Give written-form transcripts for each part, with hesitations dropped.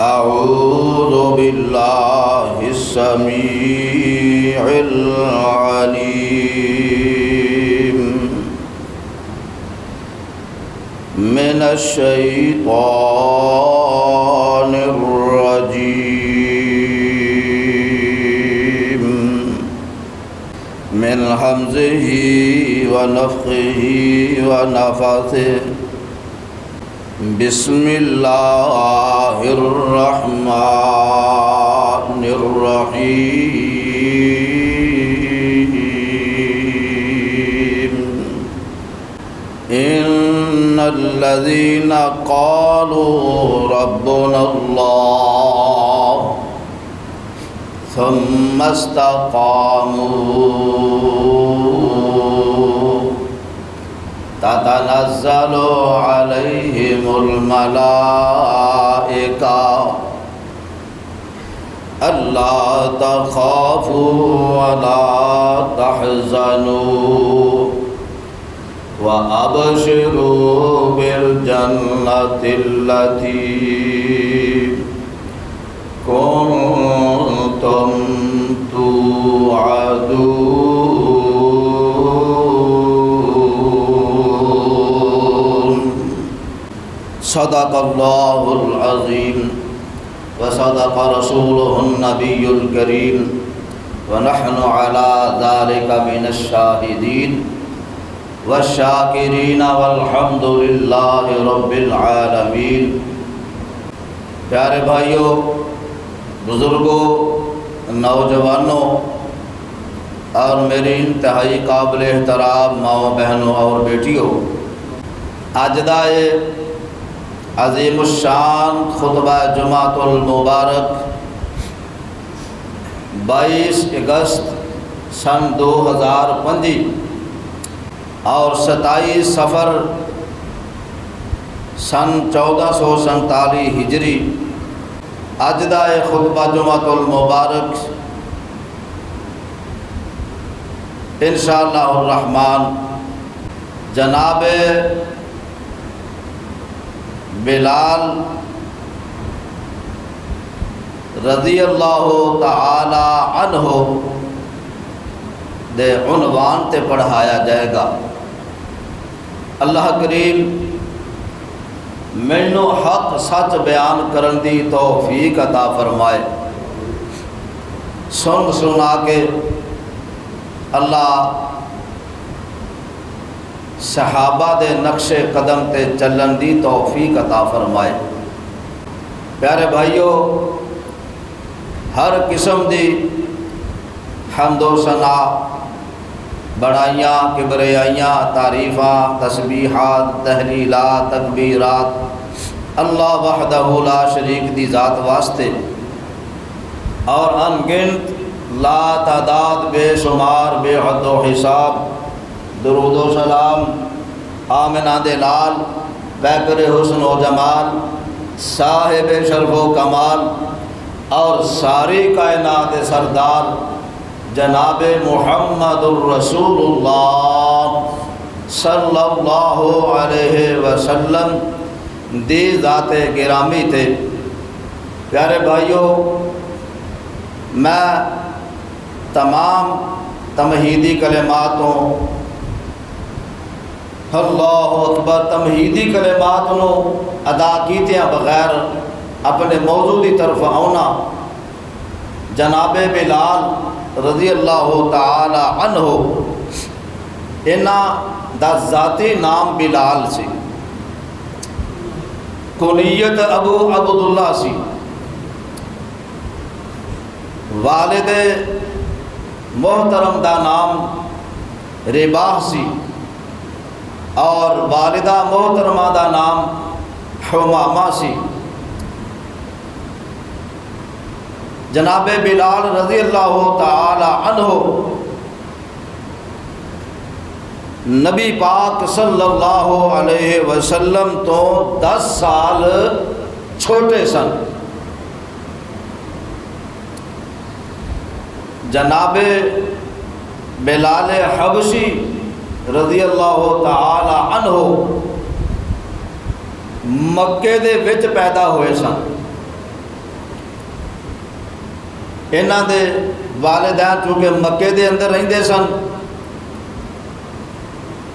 أعوذ بالله السميع العليم من الشيطان الرجيم من همزه ونفخه ونفثه بسم الله الرحمن الرحيم إن الذين قالوا ربنا الله ثم استقاموا تتنزل عليهم الملائكة ألا تخافوا ولا تحزنوا وأبشروا بالجنة التي كنتم توعدون صدق الله العظيم وصدق رسوله النبي الكريم ونحن على ذلك من الشاهدين والشاکرین والحمد للہ رب العالمین۔ پیارے بھائیوں، بزرگوں، نوجوانوں اور میری انتہائی قابل احترام ماؤں، بہنوں اور بیٹیوں، آج دائے عظیم الشان خطبہ جمعۃ المبارک 22 اگست سن 2005 اور 27 صفر سن 1447 ہجری اجدہ خطبہ جمعۃ المبارک انشاءاللہ الرحمن جناب بلال رضی اللہ تعالی عنہ دے عنوان تے پڑھایا جائے گا۔ اللہ کریم مینوں حق سچ بیان کرن دی توفیق عطا فرمائے۔ سن سنا کے اللہ صحابہ دے نقش قدم تے چلن دی توفیق عطا فرمائے۔ پیارے بھائیوں، ہر قسم دی حمد و ثنا، بڑائیاں، کبریائیاں، تعریفاں، تسبیحات، تحلیلات، تکبیرات اللہ وحدہ لا شریک دی ذات واسطے اور ان گنت لا تعداد بے شمار بے حد و حساب درود و سلام آمنہ دے لال پیکر حسن و جمال صاحب شرف و کمال اور ساری کائنات سردار جناب محمد الرسول اللہ صلی اللہ علیہ وسلم دی ذات گرامی تھے۔ پیارے بھائیوں، میں تمام تمہیدی کلماتوں اللہ اکبر تمہیدی کلماتوں ادا کیتیاں بغیر اپنے موضوع دی طرف آنا جناب بلال رضی اللہ تعالی عنہ انہاں دا ذاتی نام بلال سی، کنیت ابو عبداللہ سی، والد محترم دا نام رباح سی اور والدہ محترمہ دا نام حمامہ سی۔ جناب بلال رضی اللہ تعالی عنہ نبی پاک صلی اللہ علیہ وسلم تو 10 سال چھوٹے سن۔ جناب بلال حبشی رضی اللہ تعالی عنہ مکے دے وچ پیدا ہوئے سن، انہاں دے والدین چونکہ مکے دے اندر رہندے سن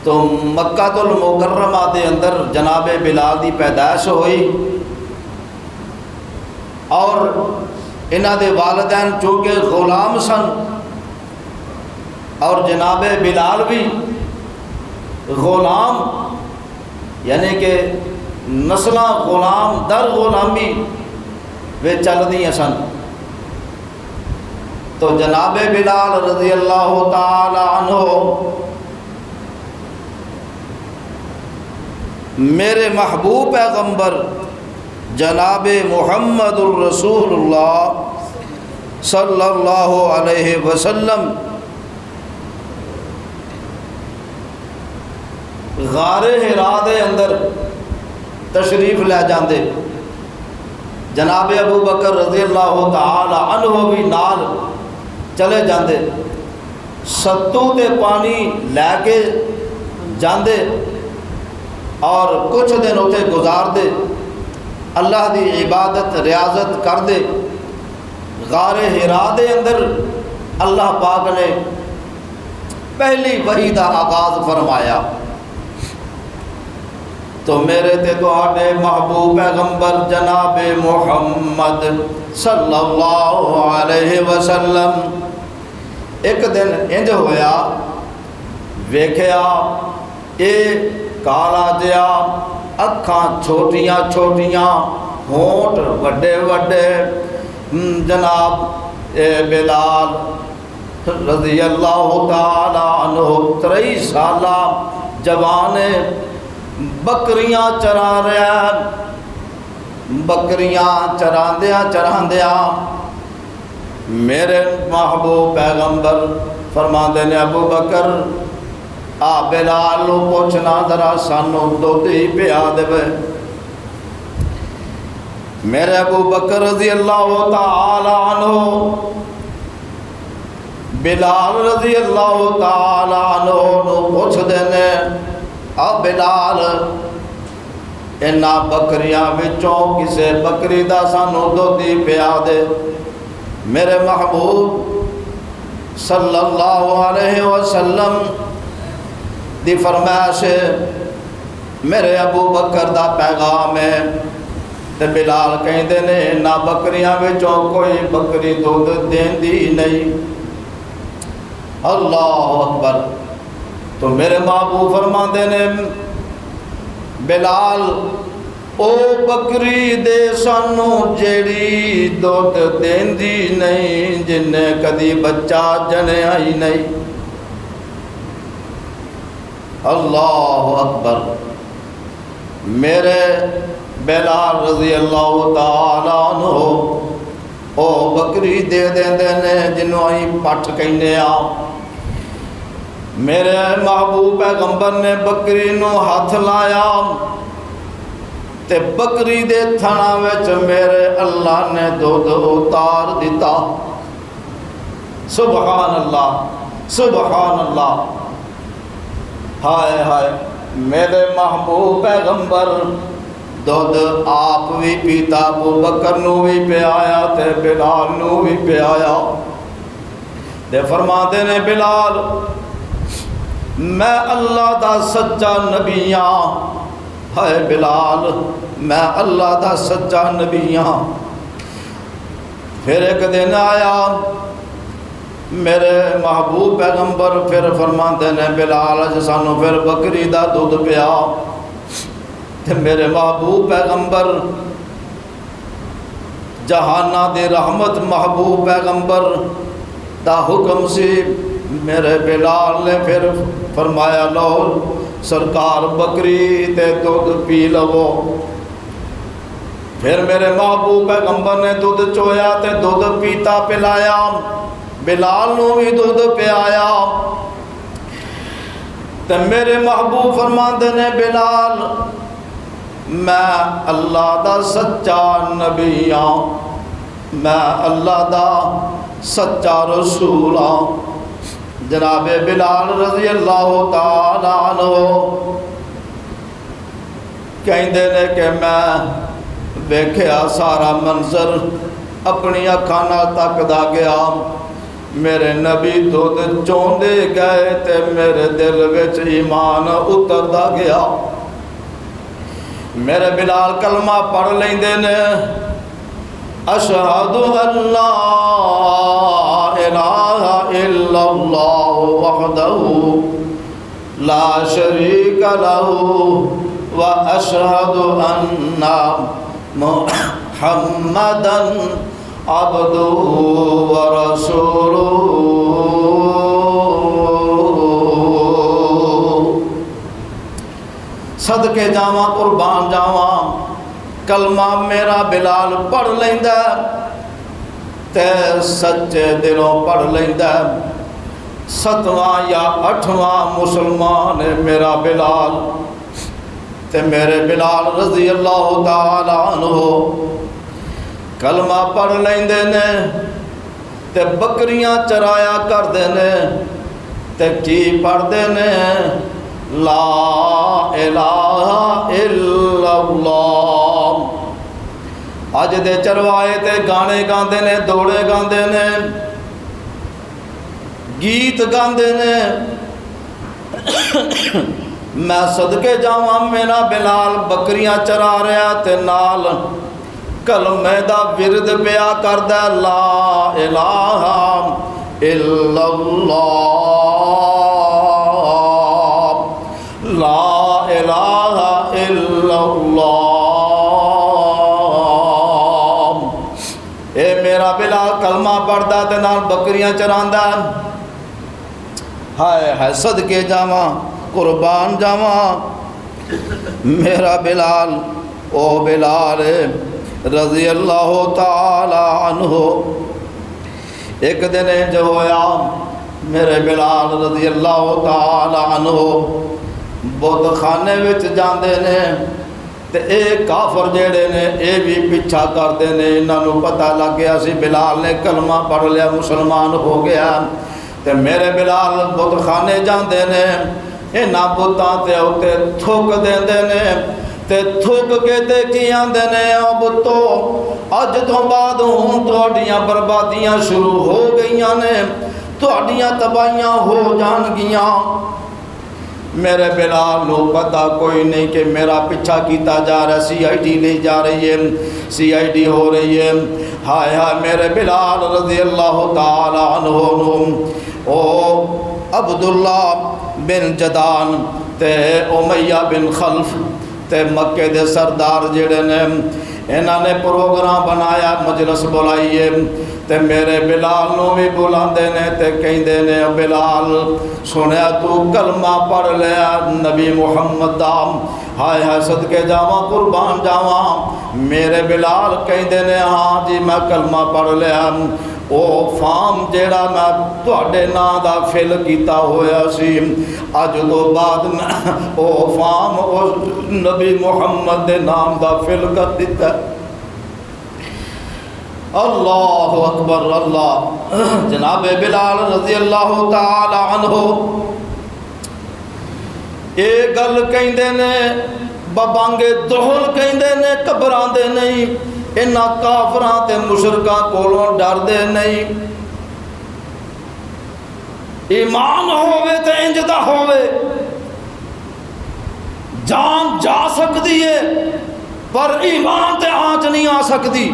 تو مکہ المکرمہ دے اندر جناب بلال دی پیدائش ہوئی، اور انہاں دے والدین چونکہ غلام سن اور جناب بلال بھی غلام، یعنی کہ نسلاں غلام در غلامی وہ چل دیاں سن، تو جناب بلال رضی اللہ تعالی عنہ میرے محبوب پیغمبر جناب محمد الرسول اللہ صلی اللہ علیہ وسلم غار حرا دے اندر تشریف لے جاندے، جناب ابو بکر رضی اللہ تعالی عنہ بھی نال چلے جاندے، ستو تے پانی لے کے جاندے اور کچھ دن اتنے گزار دے، اللہ دی عبادت ریاضت کر دے۔ غار حرا دے اندر اللہ پاک نے پہلی وحی دا آغاز فرمایا، تو میرے تے تواڈے محبوب پیغمبر جناب محمد صلی اللہ علیہ وسلم ایک دن انج ہویا، ویکھیا اے کالا جیا، اکھاں چھوٹیاں چھوٹیاں، ہونٹ وڈے وڈے، جناب بلال رضی اللہ تعالی عنہ 23 سالہ جوان بکریاں چرا رہا ہے، بکریاں چراندیاں میرے محبوب پیغمبر فرماندے نے ابو بکر آ بلال نو پوچھنا ذرا سانو دودھ ہی پیا دے۔ میرے ابو بکر رضی اللہ تعالی عنہ بلال رضی اللہ تعالی عنہ نو پوچھ دینے آ بلال انہاں بکریاں وچوں کسے بکری دا سانو دودھ ہی پیا دے۔ میرے محبوب صلی اللہ علیہ وسلم دی فرمائش میرے ابو بکر دا پیغام ہے، تے بلال کہندے نے نہ بکریاں وچوں کوئی بکری دودھ دیندی نہیں۔ اللہ اکبر۔ تو میرے محبوب فرماندے نے بلال او بکری دے سانو جیڑی دودھ دیندی نہیں، جن کدی بچہ جنیا ہی نہیں۔ اللہ اکبر۔ میرے بلال رضی اللہ تعالی عنہ او بکری دے دیندے نے جنوں ہی پٹھ کہنے آ۔ میرے محبوب پیغمبر نے بکری نو ہاتھ لایا تے بکری دے تھنا وچ میرے اللہ نے دودھ اتار دیتا۔ سبحان اللہ سبحان اللہ۔ ہائے ہائے، میرے محبوب پیغمبر دودھ آپ بھی پیتا، ابو بکر نو بھی پیایا تے بلال نو بھی پیایا۔ تے فرماتے نے بلال میں اللہ دا سچا نبی ہاں، ہائے بلال میں اللہ دا سچا نبی ہاں۔ پھر ایک دن آیا میرے محبوب پیغمبر پھر فرماتے نے بلال اج سانو پھر بکری دا دودھ پیا۔ تے میرے محبوب پیغمبر جہانہ دی رحمت محبوب پیغمبر دا حکم سی، میرے بلال نے پھر فرمایا لو سرکار بکری تے دودھ پی لو۔ پھر میرے محبوب پیغمبر نے دودھ چویا تے دودھ پیتا پلایا، بلال نو بھی دودھ پیایا۔ تے میرے محبوب فرماندے نے بلال میں اللہ دا سچا نبی ہاں، میں اللہ دا سچا رسول ہاں۔ جناب بلال رضی اللہ تعالی عنہ کہندے نے کہ میں ویکھیا سارا منظر اپنی اکھاں نال تکدا گیا، میرے نبی دودھ چوندے گئے تے میرے دل وچ ایمان اتردا گیا۔ میرے بلال کلمہ پڑھ لیندے نے، اشہد ان لا الہ الا اللہ وحدہ لا شریک لہ واشہد ان محمدا عبدہ ورسولہ۔ صدقے جاواں قربان جاواں، کلمہ میرا بلال پڑھ لیندا تے سچے دلوں پڑھ لیندا۔ 7واں یا 8واں مسلمان ہے میرا بلال، تے میرے بلال رضی اللہ تعالی عنہ کلمہ پڑھ لیندے نے تے بکریاں چرایا کردے نے تے کی پڑھدے نے، لا الہ الا اللہ۔ اج دے چروائے تے گانے گاندے نے، دوڑے گاندے نے، گیت گاندے نے، میں صدقے جاواں میرا بلال بکریاں چرا رہا تے نال کلمے دا ورد پیا کردا، لا الہ الا اللہ، لا الہ الا اللہ۔ اے میرا بلال کلمہ پڑھدا تے نال بکریاں چراندا، ہائے ہائے صدقے جاواں قربان جاواں میرا بلال، او بلال رضی اللہ تعالی عنہ۔ ایک دن جو ہویا میرے بلال رضی اللہ تعالی عنہ بت خانے وچ جاندے نے تے اے کافر جڑے نے اے بھی پیچھا کردے نے، انہاں نوں پتہ لگ گیا سی بلال نے کلمہ پڑھ لیا، مسلمان ہو گیا، تے میرے بلال بت خانے جاندے نے، انہاں بتاں تے اوتے تھوک دیندے نے تے تھوک کے تے کی آندے نے، او بتو اج تو بعد ہن تہاڈیاں بربادیاں شروع ہو گئیاں نے، تہاڈیاں تباہیاں ہو جان گیاں۔ میرے بلال نو پتہ کوئی نہیں کہ میرا پیچھا کیتا جا رہا، سی آئی ڈی لے جا رہی ہے، سی آئی ڈی ہو رہی ہے۔ ہائے ہائے میرے بلال رضی اللہ تعالی عنہ نو او عبداللہ بن جدان تے امیہ بن خلف تے مکے دے سردار جڑے نے، انہاں نے پروگرام بنایا، مجلس بلائیے تے میرے بلال نو بھی بلاندے نے تے کہندے نے، بلال سنیا تو کلمہ پڑھ لیا نبی محمد دا، ہائے ہائے صدقے جاواں قربان جاواں۔ میرے بلال کہندے نے، ہاں جی میں کلمہ پڑھ لیا، او فام جیڑا میں تواڈے نام دا فل کیتا ہویا سی، اج تو بعد میں او فام او نبی محمد دے نام دا فل کر دیتا۔ اللہ اکبر اللہ۔ جناب بلال رضی اللہ تعالی عنہ اے گل کہندے نے، ببانگے دہل کہندے نے، گھبراندے نہیں، انہاں کافراں تے مشرکاں کولوں ڈردے نہیں۔ ایمان ہووے تے انج دا ہووے، جان جا سکتی ہے پر ایمان تے آنچ نہیں آ سکتی۔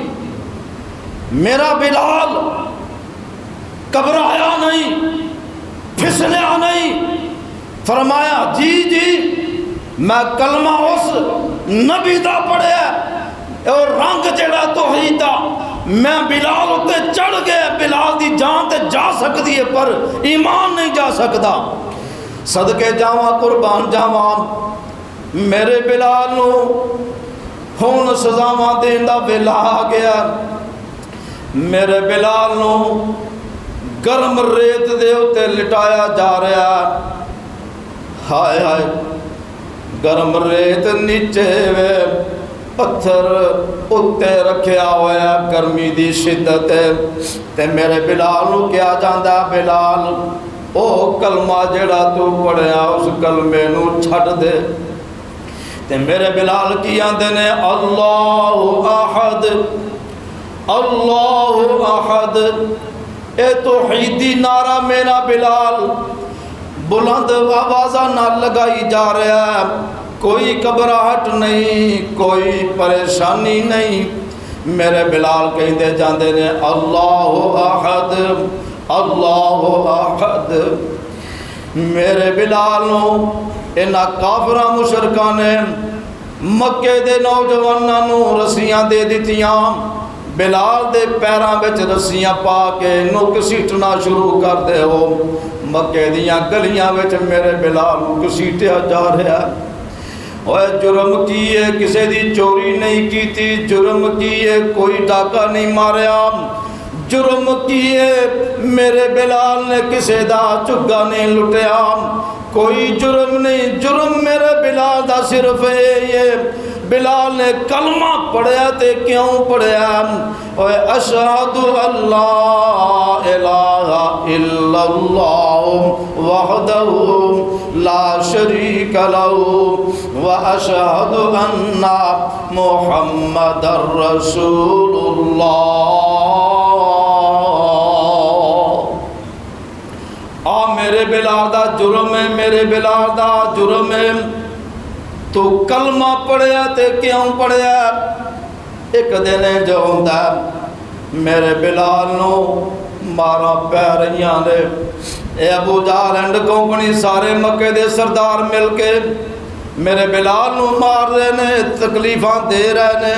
میرا بلال گھبرایا نہیں، پھسلیا نہیں، فرمایا جی جی میں کلمہ اس نبی دا پڑھیا اور رنگ جڑا توحید دا، میں بلال اتے چڑھ گیا، بلال دی جان تے جا سکتی ہے پر ایمان نہیں جا سکتا۔ صدقے جاواں قربان جاواں میرے بلال نو ہن سزاواں دین دا ویلا آ گیا۔ میرے بلال نو گرم ریت دے اتے لٹایا جا رہا، ہائے ہائے گرم ریت نیچے وے پتھر اتے رکھیا ہوا، گرمی دی شدت تے میرے بلال نو کیا جاندا، بلال او کلمہ جڑا تو پڑھیا اس کلمے نو چھڈ دے۔ تے میرے بلال کی آندے نے، اللہ احد اللہ احد، اے توحیدی نعرہ میرا بلال بلند آوازہ نہ لگائی جا رہا ہے، کوئی گھبراہٹ نہیں، کوئی پریشانی نہیں۔ میرے بلال کہندے جاندے نے اللہ احد اللہ احد۔ میرے بلال نو انہاں کافراں مشرکاں نے مکے دے نوجواناں نو رسیاں دے دتیاں، بلال دے پیراں وچ رسیاں پا کے نو گھسیٹنا شروع کر دے ہو۔ مکے دیاں گلیاں وچ میرے بلال نو گھسیٹیا جا رہا ہے۔ اوے جرم کیے کسے دی چوری نہیں کیتی، جرم کیے کوئی ڈاکہ نہیں ماریا، جرم کیے میرے بلال نے کسے دا چگا نہیں لٹیا، کوئی جرم نہیں۔ جرم میرے بلال دا صرف یہ بلال نے کلمہ پڑھیا تے کیوں پڑھیا؟ اوے اشہد اللہ الہ الا اللہ وحدہ لا شریک لہ واشہد ان محمد رسول اللہ۔ میرے بلال دا جرم ہے، میرے بلال دا جرم ہے، تو کلمہ پڑھیا تے کیوں پڑھیا؟ ایک دن جو ہوندا میرے بلال نو مارا پہ رہیاں نے، اے ابو جہل اینڈ کمپنی سارے مکے دے سردار مل کے میرے بلال نو مار رہے نے، تکلیفاں دے رہے نے،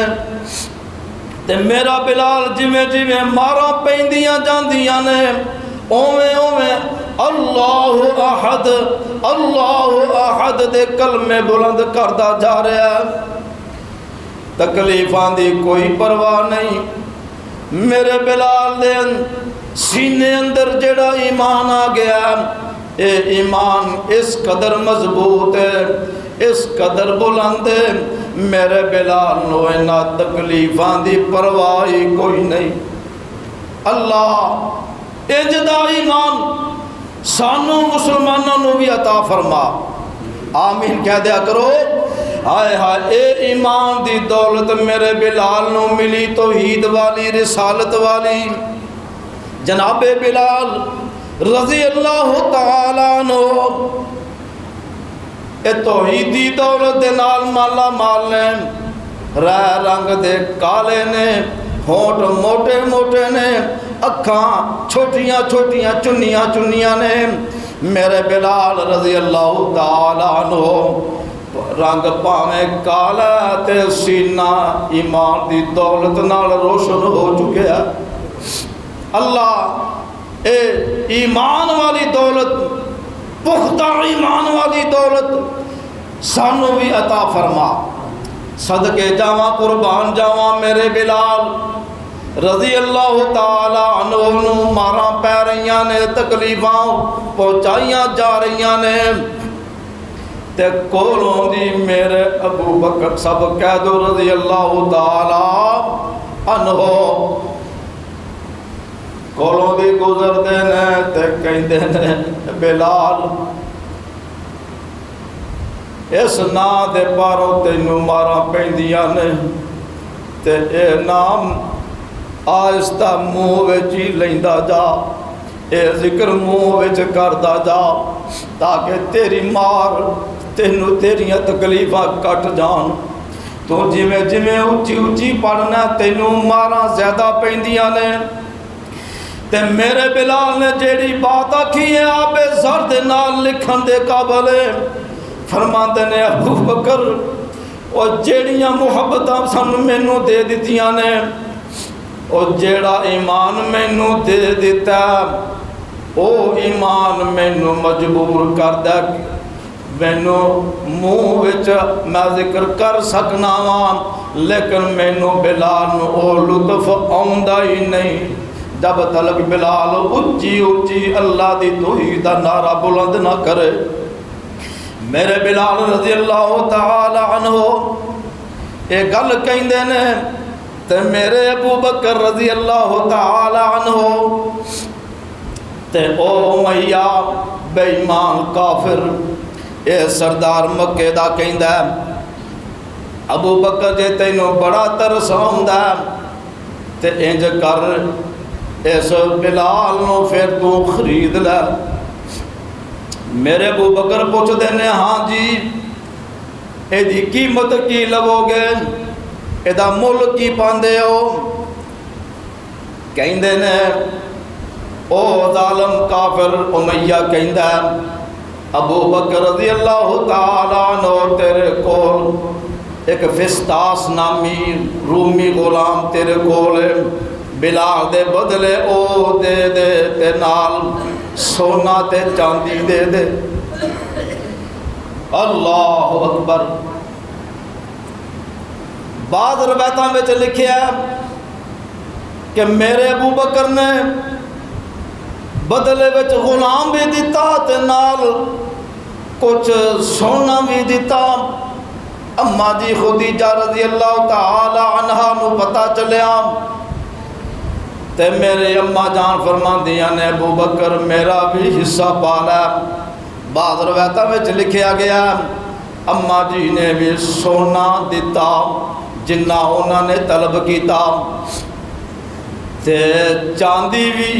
تے میرا بلال جویں جویں مارا پیندیاں جاندیاں نے اوویں اوویں اللہ احد اللہ احد دے کلمے بلند کردا جا رہا ہے۔ تکلیفاں دی کوئی پرواہ نہیں۔ میرے بلال دے سینے اندر جڑا ایمان آ گیا، اے ایمان اس قدر مضبوط ہے، اس قدر بلند ہے، میرے بلال نو انہاں تکلیفاں دی پرواہ ہی کوئی نہیں۔ اللہ انج دا ایمان سانو مسلمانوں نو بھی عطا فرما، آمین کہہ دیا کرو۔ ہائے ہائے اے ایمان دی دولت میرے بلال نو ملی، توحید والی رسالت والی۔ جناب بلال رضی اللہ تعالیٰ عنہ اے توحیدی دولت دے نال مالا مال نے، رہ رنگ دے کالے نے، ہونٹ موٹے موٹے نے، اکھاں چھوٹیاں چھوٹیاں چنیاں چنیاں نے۔ میرے بلال رضی اللہ تعالیٰ عنہ رنگ پاویں کالا تے سینہ ایمان دی دولت نال روشن ہو چکیا۔ اللہ اے ایمان والی دولت، پختہ ایمان والی دولت سانو بھی عطا فرما۔ صدقے جاواں قربان جاواں میرے بلال رضی اللہ تعالیٰ عنہ نو ماراں پہ رہیاں نے، تکلیفاں پہنچائیاں جا رہیاں نے، تے کولوں دی میرے ابو بکر سب کہہ دو رضی اللہ تعالیٰ عنہ کولوں دی گزر دے نے تے کہندے نے بلال اس نا دے پاروں تینوں ماراں پیندیاں نے، تے اے نام آہستہ منہ وچ ہی لیندا جا، اے ذکر منہ وچ کردا جا، تاکہ تیری مار تینوں تیریاں تکلیفاں کٹ جان۔ تو جویں جویں اچھی اچھی پڑھنا تینوں ماراں زیادہ پیندیاں نے۔ تے میرے بلال نے جیڑی بات آکھی ہے آپ زر دے نال لکھن دے قابل ہے، فرماندے نے ابو بکر او جیڑیاں محبتاں سن مینوں دے دتیاں نے، او جیڑا ایمان مینوں دے دیتا او ایمان مینوں مجبور کردا مینوں منہ وچ میں ذکر کر سکنا وا، لیکن مینوں بلال نو او لطف آوندا ہی نہیں جب تلک بلال اچھی اچھی اللہ دی توحید دا نعرہ بلند نہ کرے۔ میرے بلال رضی اللہ تعالی عنہ اے گل کہندے نے تے میرے ابو بکر رضی اللہ تعالی عنہ تے او امیہ بے ایمان کافر اے سردار مکے دا کہندا ابو بکر جے تینوں بڑا ترس آوندا تے انج کر اس بلال نو پھر تو خرید لے۔ میرے ابو بکر پوچھتے نے ہاں جی ایدی قیمت کی لو گے، ایدا مل کی پاندے ہو؟ کہندے نے او ظالم کافر امیہ کہندا ہے ابو بکر رضی اللہ تعالیٰ عنہ تیرے کول ایک فستاس نامی رومی غلام تیرے کول ہے، بلال دے بدلے او دے دے تے نال سونا تے چاندی دے دے۔ اللہ اکبر۔ بعض روایتاں وچ لکھیا ہے کہ میرے ابو بکر نے بدلے وچ غلام بھی دیتا تے نال کچھ سونا بھی دیتا۔ اما جی خدیجہ رضی اللہ تعالی عنہا نو پتہ چلیا تے میرے اما جان فرماندیاں نے ابو بکر میرا بھی حصہ پالا۔ بعض روایتاں وچ لکھیا گیا اما جی نے بھی سونا دیتا جنہ انہوں نے طلب کیتا تے چاندی بھی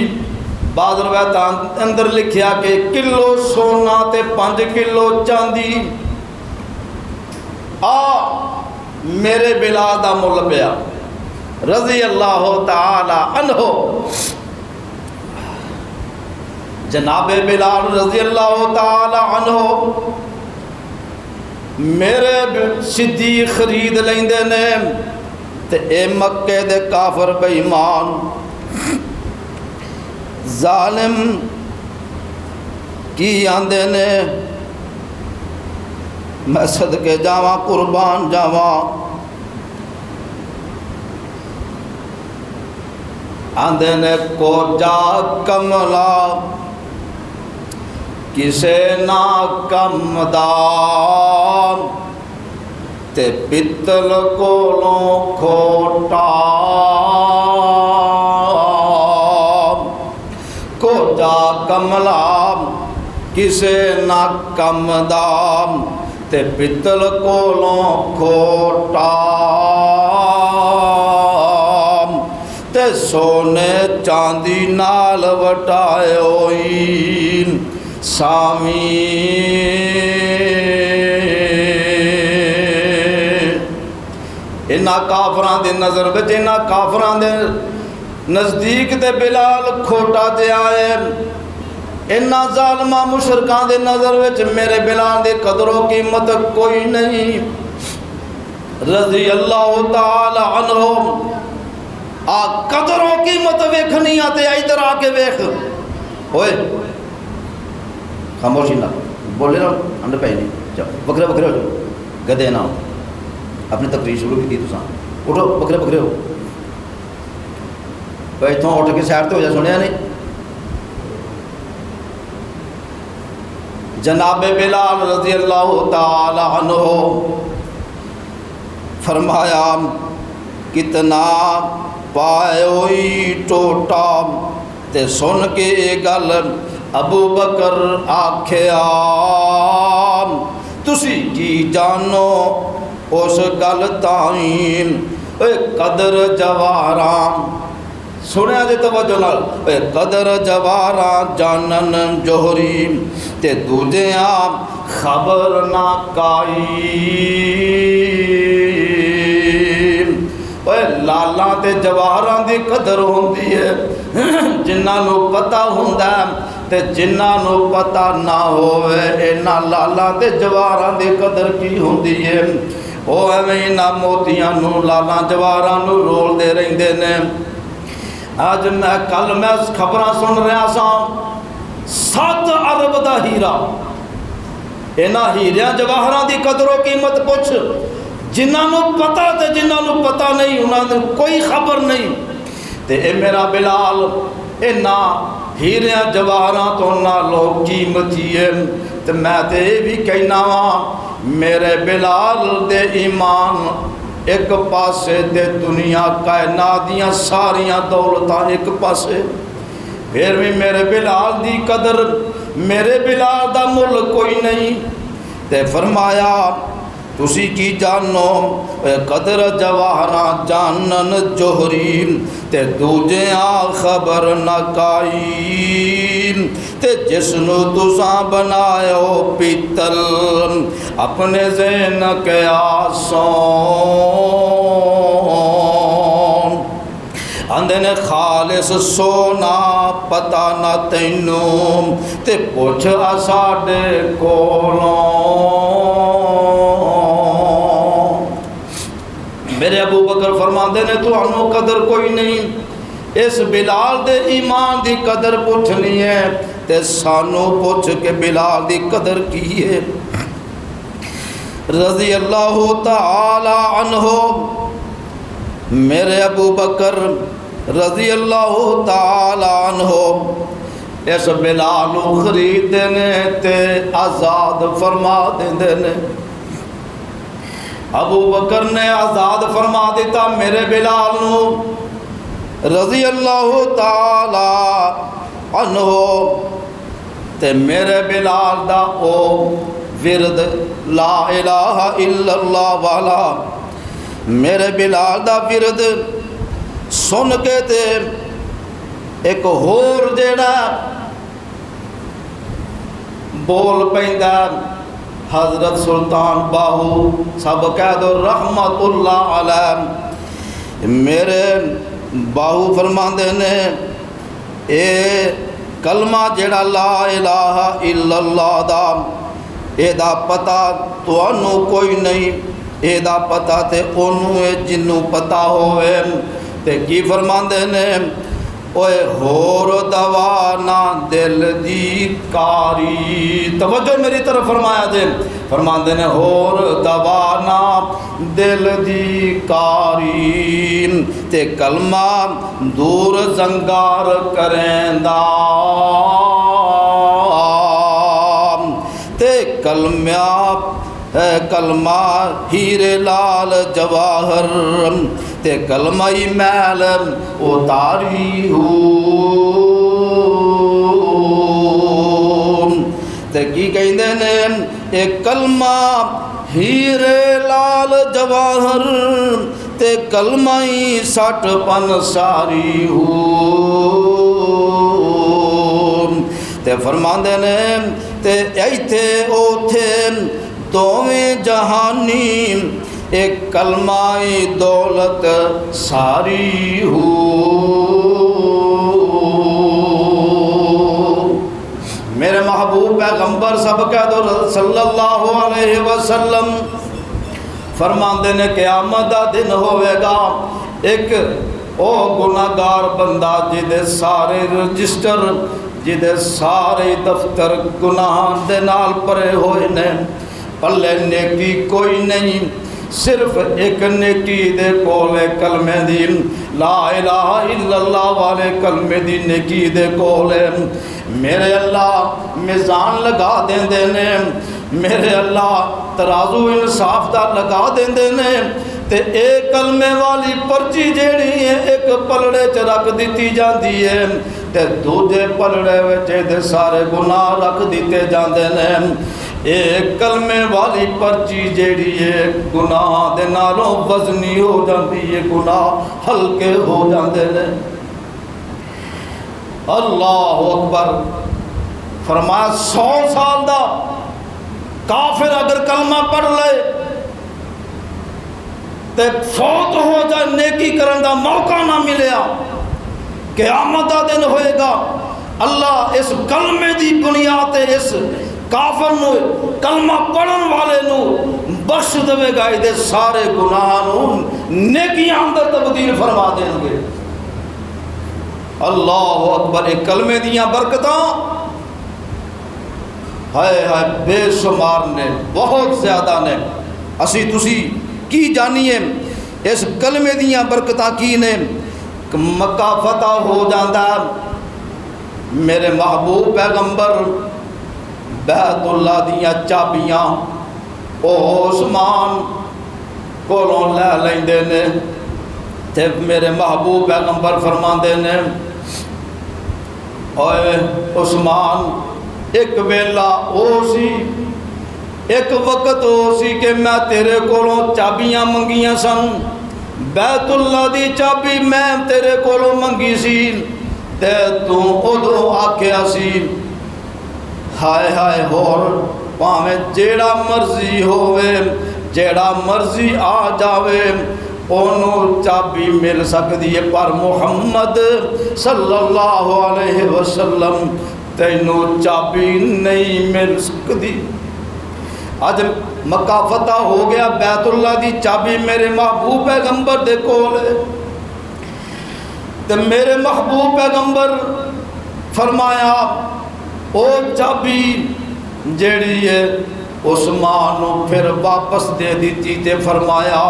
بعض روایتاں اندر لکھیا کہ کلو سونا تے 5 کلو چاندی میرے بلال دا مل پیا رضی اللہ تعالی عنہ۔ جناب بلال رضی اللہ تعالی عنہ میرے صدیق خرید لیندے نے تے اے مکے دے کافر بے ایمان ظالم کی آندے نے میں صدقے جاواں قربان جاواں آندے نے کو جا کملا کسے نا کم دا تے پتل کولوں کھوٹا کو جا کملا کسے نا کم دا تے پتل کولوں کھوٹا تے سونے چاندی نال وٹائے ہوئی سامی۔ انہاں کافران دے نظر وچ انہاں کافران دے نزدیک تے بلال کھوٹا تے آئے، انہاں ظالمہ مشرکان دے نظر وچ میرے بلال دے قدر و قیمت کوئی نہیں رضی اللہ تعالی عنہ۔ قدر و قیمت ویکھنی آتے ادھر آ کے ویکھ ہوئے خاموشی نہ بولے نا ہم پہ نہیں جاؤ بکرے بکرے ہو جاؤ گدے نہ ہو۔ اپنی تقریر شروع کی تساں اٹھو بکرے بکرے ہو بھائی اتوں اٹھ کے سیر تو ہو جا سنیا نہیں۔ جناب بلال رضی اللہ تعالی عنہ فرمایا کتنا پائے ہوئی ٹوٹا تے سن کے گل ابو بکر آکھیا تسی کی جانو اس گل تائیں قدر جواراں سنیا جے توجہ نال قدر جواراں جانن جوہری تے دوجیاں خبر نہ کائی۔ لالاں تے جواہراں دی قدر ہوندی ہے جنہاں نو پتہ ہوندا تے جنہاں نو پتہ نہ ہوئے انہاں لالاں تے جواہراں دی قدر کی ہوندی ہے۔ او ایویں نہ موتیاں نو لالاں جواہراں نو رول دے رہندے نے۔ آج میں کل میں خبراں سن رہا سا 7 ارب دا ہیرا، انہاں ہیریاں جواہراں دی قدر و قیمت پوچھ جنہاں نو پتہ تے جنہاں نو پتہ نہیں انہاں نو کوئی خبر نہیں۔ تے اے میرا بلال انہاں ہیریاں جواہراں تو نہ لو قیمتی ہے تے میں تے بھی کہنا وا میرے بلال دے ایمان ایک پاسے دے دنیا کائنات دیاں ساریاں دولتاں ایک پاسے، پھر بھی میرے بلال دی قدر میرے بلال دا مل کوئی نہیں۔ تے فرمایا تسی کی جانو قدر جواہراں جانن جوہری تے دوجیاں خبر نہ کائی تے جس نو تساں بنایو پیتل اپنے ذہن کے آسوں اندے نے خالص سونا پتا نہ تینوں تے پوچھ ساڈے کولوں میرے ابو بکر فرماندے نے تو انو قدر کوئی نہیں اس بلال دے ایمان دی قدر پوچھنی ہے تے سانو پوچھ کے بلال دی قدر کی ہے رضی اللہ تعالی عنہ میرے ابو بکر رضی اللہ تعالی عنہ اس بلال خرید نے تے آزاد فرما دے نے ابو بکر نے آزاد فرما دیتا میرے بلال نو رضی اللہ تعالی عنہ تے میرے بلال دا او ورد لا الہ الا اللہ والا میرے بلال دا ورد سن کے تے ایک ہور جیڑا بول پیندا حضرت سلطان باہو سب کہہ دو رحمت اللہ علیہ میرے باہو فرماندے نے اے کلمہ جڑا لا الہ الا اللہ دا اے دا پتہ تو انو کوئی نہیں اے دا پتہ تے انو اے جنو پتہ ہوئے تے کی فرماندے نے اوے ہور دوانا دل دی کاری توجہ میری طرف فرمایا دے فرماندے نے ہور دوانا دل دی کاری تے کلمہ دور زنگار کریں دا تے کلمہ ہیرے لال جواہر تے کلمہ ہی میل اتاری تے کی کہندے نے ایک کلمہ ہیرے لال جواہر تے کلمہ ہی سٹ پن ساری تے فرماندے نے تے ایتھے اوتھے دوویں جہانی ایک کلمائی دولت ساری میرے محبوب پیغمبر سب کہہ دو صلی اللہ علیہ وسلم فرماندے نے قیامت دا دن ہوئے گا ایک او گناہگار بندہ جدے سارے رجسٹر جدے سارے دفتر گناہ دے نال پرے ہوئے نے پلے نیکی کوئی نہیں صرف ایک نیکی دے کولے کلمے دی لا الہ الا اللہ والے کلمے دی نیکی دے کولے میرے اللہ میزان لگا دیں دینے میرے اللہ ترازو انصاف دا لگا دیں دینے تے ایک کلمے والی پرچی جیڑی ہے ایک پلڑے چ رکھ دیتی جاندی ہے تے دوجے پلڑے وچے دے سارے گناہ رکھ دیتے جاندے نے ایک کلمے والی پرچی جیڑی ہے گناہ دے نالوں وزنی ہو جاندی ہے گناہ ہلکے ہو جاندے نے اللہ اکبر فرمایا 100 سال دا کافر اگر کلمہ پڑھ لے تے فوت ہو جائے نیکی کرن دا موقع نہ ملیا قیامت دا دن ہوئے گا اللہ اس کلمے دی بنیاد تے اس کافر نو کلمہ پڑھن والے نو بخش دے گا دے سارے گناہ نو نیکیاں اندر تبدیل فرما دیں گے اللہ اکبر ایک کلمے دیاں برکتاں ہائے ہائے بے شمار نے بہت زیادہ نے اسی تسی کی جانیے اس کلمے دیاں برکتاں کی نے مکہ فتح ہو جاندہ میرے محبوب پیغمبر بیت اللہ دیاں چابیاں او عثمان کولوں لے لیندے نے تے میرے محبوب پیغمبر فرماندے نے اوے عثمان ایک ویلا او سی ایک وقت ہو سی کہ میں تیرے کولوں چابیاں منگیاں سن، بیت اللہ دی چابی میں تیرے کولوں منگی سی تے تو ادو آکھیا سی ہائے ہائے ہور پاویں جیڑا مرضی ہووے جیڑا مرضی آ جاوے انہوں چابی مل سکتی ہے، پر محمد صلی اللہ علیہ وسلم تینوں چابی نہیں مل سکتی۔ آج مکہ فتح ہو گیا، بیت اللہ دی چابی میرے محبوب پیغمبر دے کول ہے، تے میرے محبوب پیغمبر فرمایا او چابی جیڑی ہے عثمان نو پھر واپس دے دیتی تے فرمایا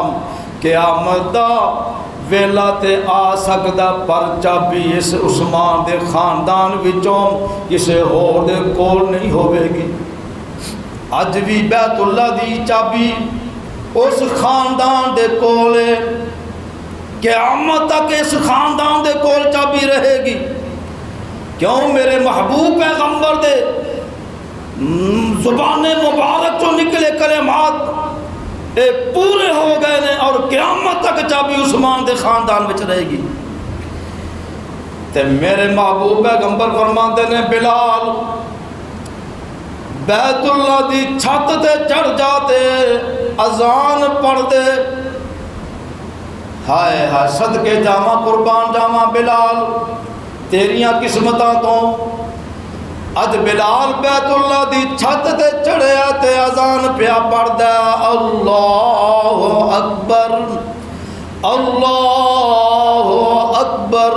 قیامت دا ویلا تے آ سکدا پر چابی اس عثمان دے خاندان وچوں کسے ہور دے کول نہیں ہوے گی۔ اج بھی بیت اللہ دی چابی اس خاندان دے کول ہے، قیامت تک اس خاندان دے کول چابی رہے گی۔ کیوں؟ میرے محبوب پیغمبر دے زبان مبارک جو نکلے کلمات اے پورے ہو گئے نے، اور قیامت تک چابی عثمان دے خاندان وچ رہے گی۔ تے میرے محبوب پیغمبر فرماندے نے بلال بیت اللہ دی چھت تے چڑھ جاتے اذان پڑھ دے، ہائے ہائے صدقے جاواں قربان جاواں بلال تیریاں قسمتاں تو اج بلال بیت اللہ دی چھت تے چڑھیا تے اذان پیا پڑھدا اللہ اکبر اللہ اکبر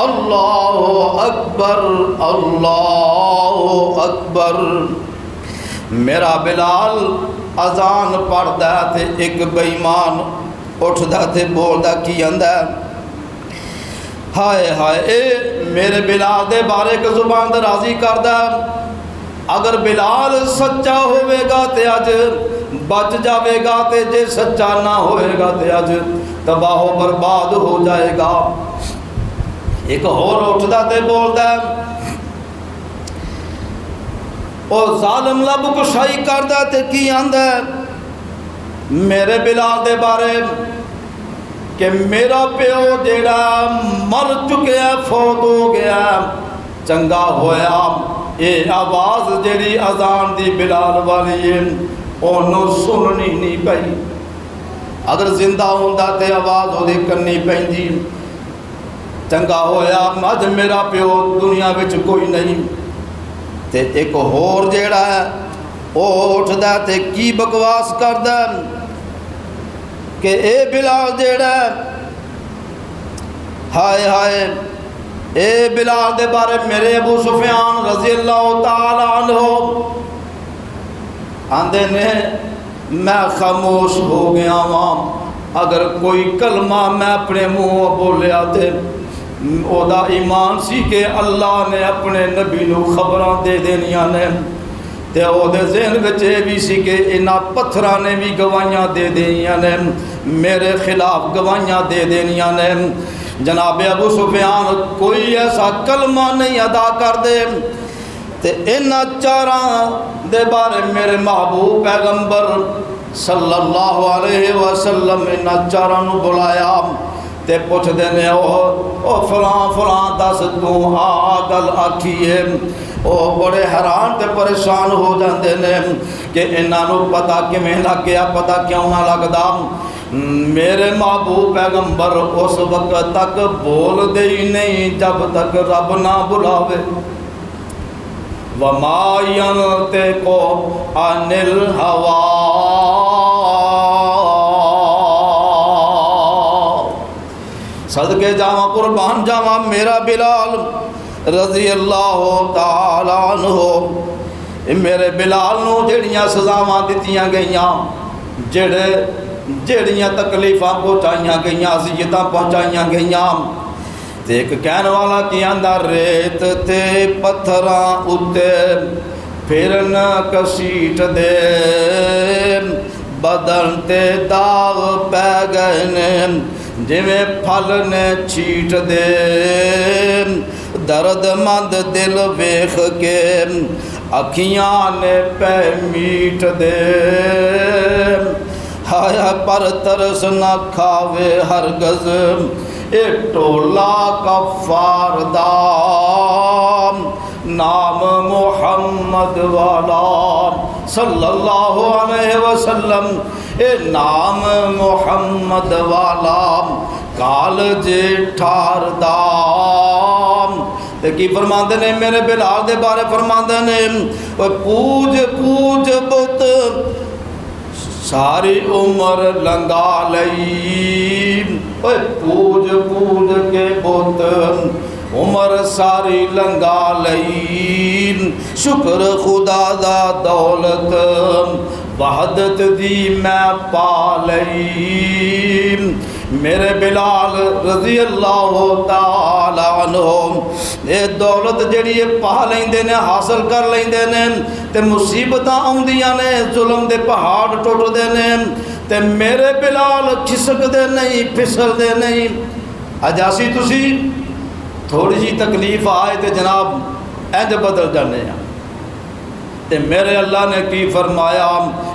اللہ اکبر اللہ اکبر۔ میرا بلال اذان پڑھدا تے ایک بے ایمان اٹھدا تے بولدا کی آندا ہائے ہائے اے میرے بلال دے بارے ایک زبان درازی کردا، اگر بلال سچا ہوئے گا تے اج بچ جاوے گا تے جے سچا نہ ہوئے گا تے اج تباہ و برباد ہو جائے گا۔ ایک اور اٹھدا تے بولدا او ظالم لب کشائی کردا تے کی آندا میرے بلال دے بارے کہ میرا پیو جیڑا مر چکیا فوت ہو گیا، چنگا ہویا اے آواز جیڑی اذان دی بلال والی ہے انہوں سننی نہیں پئی، اگر زندہ ہوندا تے آواز ہو دی کرنی پیندی، چنگا ہویا اج میرا پیو دنیا وچ کوئی نہیں۔ تے ایک ہور جیڑا ہے او اٹھدا تے کی بکواس کردا کہ اے بلال جیڑا ہائے ہائے اے بلال دے بارے میرے ابو سفیان رضی اللہ تعالی عنہ آندے نے میں خاموش ہو گیا ہاں، اگر کوئی کلمہ میں اپنے منہ بولیا تے او دا ایمان سی کہ اللہ نے اپنے نبی نو خبراں دے دینیاں نے، تے او دے ذہن وچ بھی سی کہ انہاں پتھراں نے بھی گواہیاں دے دینیاں نے، میرے خلاف گواہیاں دے دینیاں نے۔ جناب ابو سفیان کوئی ایسا کلمہ نہیں ادا کر دے تے انہاں چاراں دے بارے میرے محبوب پیغمبر صلی اللہ علیہ وسلم انہاں چاراں نو بلایا تے پوچھ دینے او فلاں فلاں دس تو آ گل آکھیے، او بڑے حیران تے پریشان ہو جاندے نے کہ انہاں نو پتہ کیویں لگ گیا، پتہ کیوں نہ لگدا۔ میرے محبوب پیغمبر اس وقت تک بول دے ہی نہیں جب تک رب نہ بلاوے۔ وَمَا يَنْطِقُ عَنِ الْهَوَىٰ، صدقے جاواں قربان جاواں میرا بلال رضی اللہ تعالی عنہ، میرے بلال نو جڑیاں سزاواں دتیاں گئیاں، جڑیاں تکلیفاں پہنچائیاں گئیاں، اذیتاں پہنچائیاں گئیاں، تے ایک کہن والا کی آندا ریت تے پتھراں اتے پھرن کسیٹ دے، بدن تے داغ پہ گئے نے جویں پھل نے چھیٹ دے، درد مند دل ویکھ کے اکھیاں نے پہ میٹ دے ہائے پر ترس نہ کھاوے ہرگز اے ٹولا کفار دا نام محمد والا صلی اللہ علیہ وسلم اے نام محمد والا کال جے ٹھار دام تے کی فرماندے نے میرے بلال دے بارے فرماندے نے پوج پوج بت ساری عمر لنگا لئی پوج پوج کے بت عمر ساری لنگا لئی شکر خدا دا دولت وحدت دی میں پا لئی میرے بلال رضی اللہ تعالی عنہ اے دولت جڑی پا لیندے نے حاصل کر لیندے نے تے مصیبتاں آندیاں نے ظلم دے پہاڑ ٹوٹ دے نے تے میرے بلال کھسک دے نہیں پھسل دے نہیں اجاسی تسی تھوڑی جی تکلیف آئے تے جناب اینج بدل جانے ہیں تے میرے اللہ نے کی فرمایا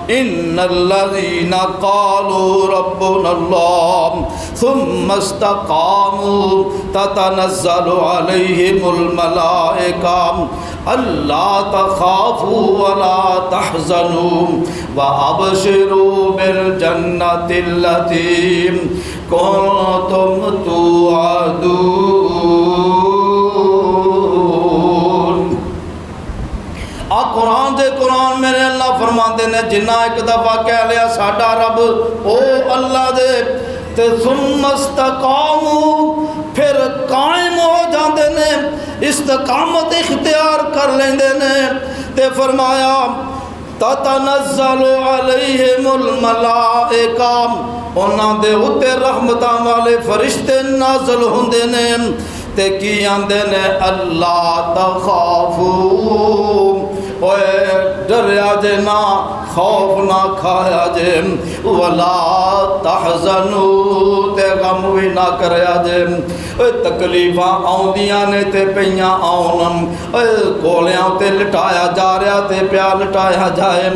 ان الذین قالوا ربنا اللہ ثم استقاموا تتنزل علیہم الملائکہ الا تخافوا ولا تحزنوا وابشروا بالجنۃ التي کنتم توعدون قرآن دے قرآن میرے اللہ فرماندے نے جنہ ایک دفعہ کہہ لیا ساڈا رب او اللہ دے تے ثم استقاموا پھر قائم ہو جاندے نے استقامت اختیار کر لیندے نے تے فرمایا تتنزل علیہم الملائکہ انہاں دے اتے رحمتاں والے فرشتے نازل ہوندے نے تے کی آندے نے اللہ تخافو اوے ڈریا جے نہ خوف نہ کھایا جے ولا تحزنو تے غم بھی نہ کریا جے تکلیفاں آوندیاں نے تے پیاں آون کولیاں تے لٹایا جا رہا تے پیا لٹایا جائے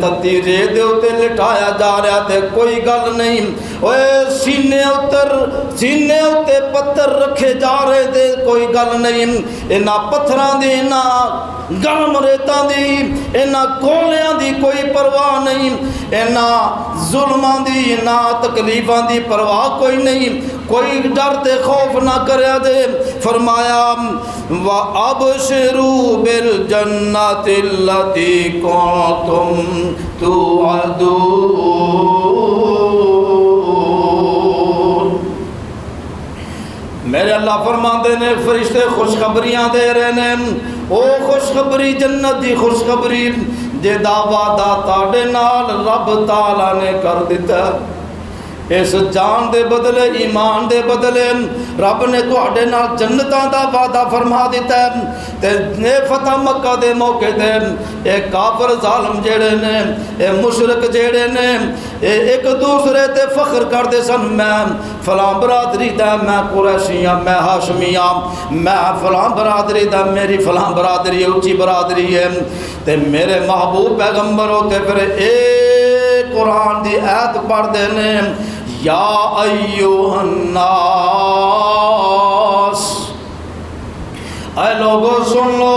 تتی رے دے تے لٹایا جا رہا تے کوئی گل نہیں سینے اتے پتھر رکھے جا رہے تے کوئی گل نہیں انہاں پتھراں دی انہاں گرم ریتاں دی انہاں کولیاں دی کوئی پرواہ نہیں انہاں ظلماں دی انہاں تکلیفاں دی پرواہ کوئی نہیں کوئی ڈر تے خوف نہ کریا دے فرمایا وَأَبْشِرُوا بِالْجَنَّةِ الَّتِي كُنْتُمْ تُوعَدُونَ میرے اللہ فرماندے نے فرشتے خوشخبریاں دے رہے نے او خوشخبری جنت دی خوشخبری جے دا وعدہ تاڑے نال رب تعالیٰ نے کر دیتا اس جان دے بدلے ایمان دے بدلے رب نے تواڈے نال جنتاں دا وعدہ فرما دیتا ہے تے اے فتح مکہ دے موقع تے اے کافر ظالم جڑے نے اے مشرک جڑے نے اے ایک دوسرے تے فخر کردے سن میں فلاں برادری دا میں قریشی ہاں میں ہاشمی ہاں میں فلاں برادری دا میری فلاں برادری اونچی برادری ہے تے میرے محبوب پیغمبر ہوتے پھر اے قرآن دی آیت پڑھ دے نے یا ایوہ الناس اے لوگوں سن لو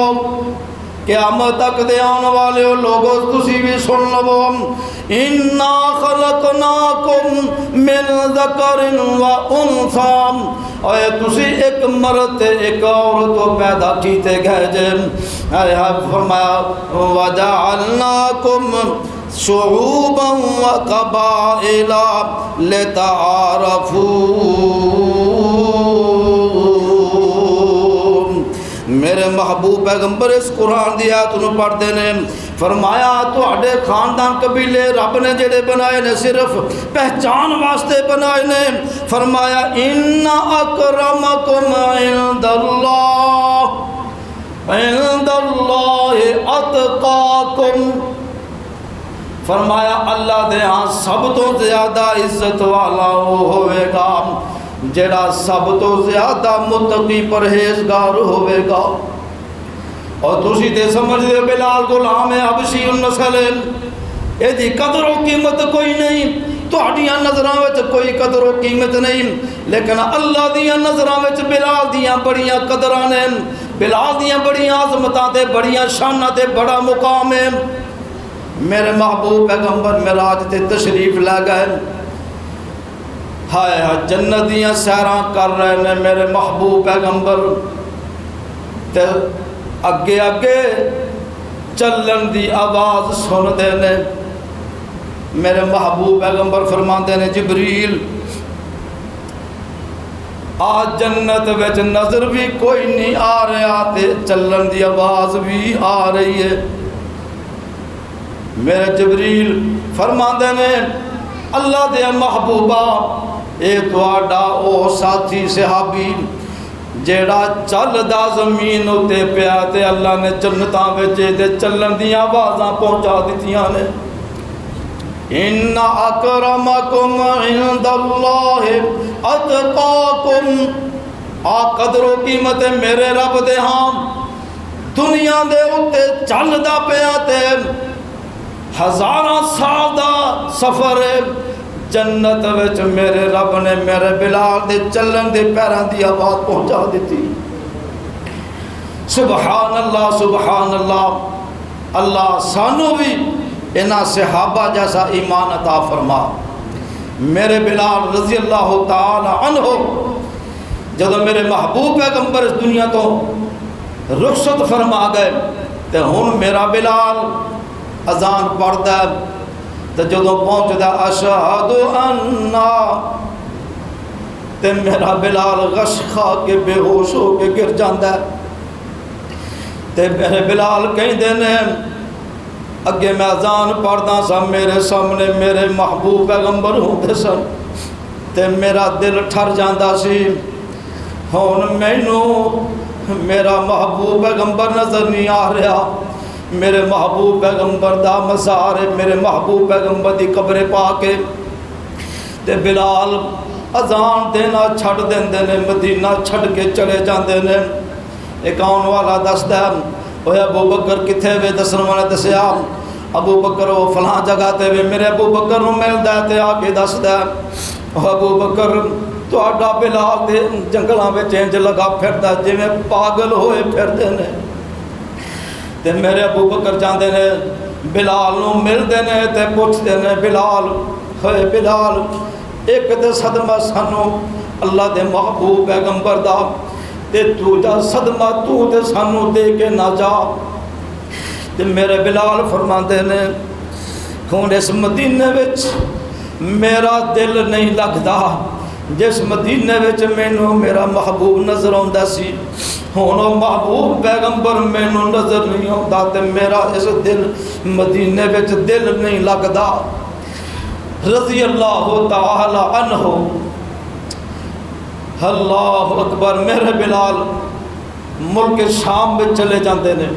قیامت تک دے آنے والے ہو لوگوں تسی بھی سن لو انا خلقناکم من ذکر و انثى اے تسی ایک مرد تے ایک عورت کو پیدا کیتے گئے جے اے فرمایا وجعلناکم شعوبا و قبائلا لتعارفوا میرے محبوب پیغمبر اس قرآن دی آیت نو پڑھتے نے فرمایا تواڈے خاندان قبیلے رب نے جڑے بنائے نے صرف پہچان واسطے بنائے نے فرمایا ان اکرمکم عند اللہ اتقاکم فرمایا اللہ دے ہاں سب تو زیادہ عزت والا وہ ہوئے گا جڑا سب تو زیادہ متقی پرہیزگار ہوئے گا اور تسی تے سمجھ دے بلال غلام حبشی النسل اے دی قدر و قیمت کوئی نہیں، تہاڈیاں نظراں وچ کوئی قدر و قیمت نہیں، لیکن اللہ دیاں نظراں وچ بلال دیاں بڑیاں قدراں نے، بلال دیاں بڑیاں عظمتاں تے بڑیاں شاناں تے بڑا مقام ہے۔ میرے محبوب پیغمبر معراج تے تشریف لے گئے، ہائے ہائے جنت دیاں سیراں کر رہے نے میرے محبوب پیغمبر، تے اگے اگے چلن دی آواز سن دے نے۔ میرے محبوب پیغمبر فرماندے نے جبریل آج جنت وچ نظر بھی کوئی نہیں آ رہا تے چلن دی آواز بھی آ رہی ہے۔ میرے جبریل فرماندے نے اللہ دے محبوبہ اے تہاڈا او ساتھی صحابی جیڑا چلدا زمین اتے پیا تے اللہ نے جنتاں وچ تے چلن دیاں آوازاں پہنچا دتیاں نے۔ ان اکرمکم عند اللہ اتقاکم، آ قدر و قیمت میرے رب دے ہاں دنیا دے اتے چلدا پیا تے ہزاراں سال دا سفر جنت وچ میرے رب نے میرے بلال دے چلن دے پیراں دی آواز پہنچا دیتی۔ سبحان اللہ سبحان اللہ۔ اللہ سانو بھی انہاں صحابہ جیسا ایمان عطا فرما۔ میرے بلال رضی اللہ تعالی عنہ جب میرے محبوب پیغمبر اس دنیا تو رخصت فرما گئے تے ہن میرا بلال اذان پڑھدا تے جدوں پہنچدا اشہد انا تے میرا بلال غش کھا کے بے ہوش ہو کے گر جاندا تے میرے بلال کہندے نے اگے میں اذان پڑھدا سا میرے سامنے میرے محبوب پیغمبر ہوندے سن تے میرا دل ٹھر جاندا سی، ہن مینوں میرا محبوب پیغمبر نظر نہیں آ رہا، میرے محبوب پیغمبر دا مزار ہے، میرے محبوب پیغمبر دی قبر پاک ہے تے بلال اذان دینا چھڑ دیندے نے، مدینہ چھڑ کے چلے جاندے نے۔ ایک آن والا دسدا اوے ابو بکر کتھے وے؟ دسن والا دسیا ابو بکر وہ فلاں جگہ تے وے۔ میرے ابو بکر نوں ملدا تے آ کے دسدا او ابو بکر تہاڈا بلال تے جنگلاں وچ انج لگا پھردا جویں پاگل ہوئے پھردے نے۔ تے میرے ابو بکر جاندے نے بلال نوں ملدے نے تے پوچھدے نے بلال ہوئے بلال ایک تے صدمہ سانوں اللہ دے محبوب پیغمبر دا تے تو جا صدمہ تو تے سانوں دے کے نہ جا۔ تے میرے بلال فرماندے نے ہن اس مدینے وچ میرا دل نہیں لگدا جس مدینے وچ مینوں میرا محبوب نظر آندا سی، ہن او محبوب پیغمبر مینوں نظر نہیں آندا تے میرا اس دل مدینے وچ دل نہیں لگدا۔ رضی اللہ تعالی عنہ۔ اللہ اکبر۔ میرے بلال ملک شام میں چلے جاندے نے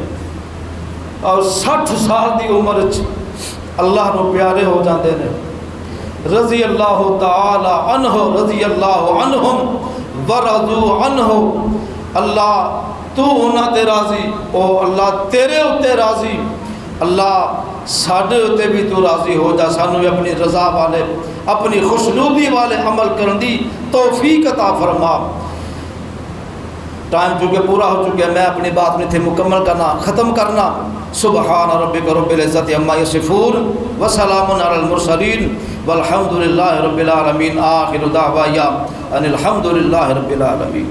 اور 60 سال دی عمر اللہ نو پیارے ہو جاندے نے۔ رضی اللہ تعالی عنہ رضی اللہ عنہم ورضوا عنہ۔ اللہ تو انہاں تے راضی، او اللہ تیرے اتے راضی، اللہ ساڈے اتے بھی تو راضی ہو جا، سانو بھی اپنی رضا والے اپنی خوشنودی والے عمل کرن دی توفیق عطا فرما۔ ٹائم چونکہ پورا ہو چکا ہے، میں اپنی بات میں تھے مکمل کرنا ختم کرنا۔ سبحان ربک رب العزت عما یصفون وسلام علی المرسلین والحمد للہ رب العالمین۔ آخر دعوایا ان الحمد للہ رب العالمین۔